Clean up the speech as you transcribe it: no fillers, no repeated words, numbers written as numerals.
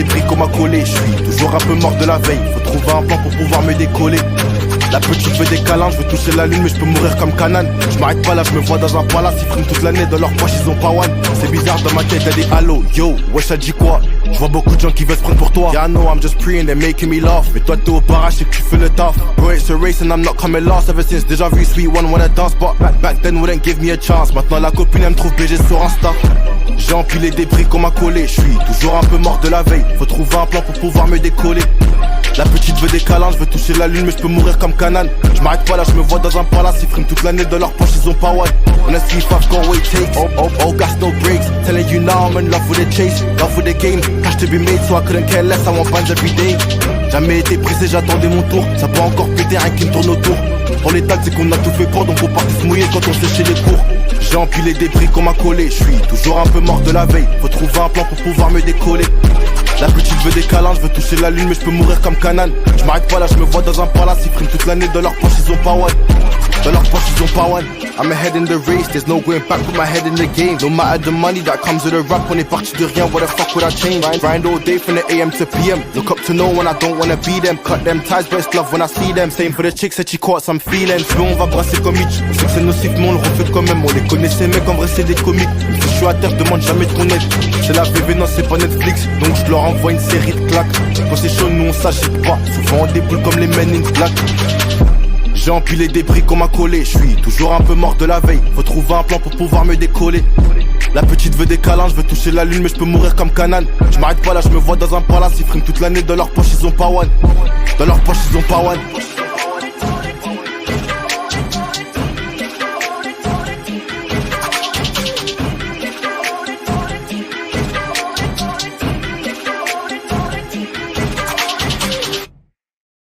briques qu'on m'a collé. Je suis toujours un peu mort de la veille. Faut trouver un plan pour pouvoir me décoller. La petite veut des câlins, je veux toucher la lune mais je peux mourir comme Canan. Je m'arrête pas là, je me vois dans un palace. Ils friment toute l'année, dans leur poche ils ont pas one. C'est bizarre dans ma tête y'a des halos. Yo, wesh ça dit quoi? Je vois beaucoup de gens qui veulent se prendre pour toi. Yeah I know I'm just preying, they're making me laugh. Mais toi t'es au barrage et que tu fais le taf. Bro it's a race and I'm not coming last. Ever since déjà vu Sweet One wanna dance. But back then wouldn't give me a chance. Maintenant la copine elle me trouve BG sur Insta. J'ai empilé des briques qu'on m'a collé. Je suis toujours un peu mort de la veille. Faut trouver un plan pour pouvoir me décoller. La petite veut des câlins, je veux toucher la lune mais je peux mourir comme Canan. Je m'arrête pas là, je me vois dans un palace. Ils friment toute l'année dans leur poche, ils ont pas one. Honestly, if I've got what it takes. Oh, gas, no breaks. Telling you now I'm in love with the chase. Love with the game, cash to be made so I couldn't care less. I want bands every day. Jamais été pressé, j'attendais mon tour. Ça peut encore péter, rien qui me tourne autour. Pour les tags, c'est qu'on a tout fait pour, donc faut pas se mouiller quand on séchait les cours. J'ai empilé des briques qu'on m'a collé. Je suis toujours un peu mort de la veille. Faut trouver un plan pour pouvoir me décoller. La petite veut des câlins, je veux toucher la lune mais je peux mourir comme Canan. Je m'arrête pas là, je me vois dans un palace. Ils friment toute l'année, dans leur poche ils ont pas one. Dans leur poche ils ont pas one. I'm ahead in the race, there's no going back, put my head in the game. No matter the money that comes with a rap, on est parti de rien, what the fuck would I change? Grind all day from the AM to PM. Look up to no one, I don't wanna be them. Cut them ties, but it's love when I see them. Same for the chicks, that she caught some feelings. Nous on va brasser comme Mitch, on sait que c'est nocif mais on le refait quand même. On les connaît ces mecs, en vrai c'est des comiques. Même si je suis à terre, demande jamais ton aide. C'est la VV, non c'est pas Netflix, donc je leur envoie une série de claques. Quand c'est chaud, nous on s'agite pas, souvent on déboule comme les men in black. J'ai empilé des briques qu'on m'a collé. Je suis toujours un peu mort de la veille. Faut trouver un plan pour pouvoir me décoller. La petite veut des câlins, je veux toucher la lune mais je peux mourir comme Canan. Je m'arrête pas là, je me vois dans un palace. Ils friment toute l'année, dans leur poche ils ont pas one. Dans leur poche ils ont pas one.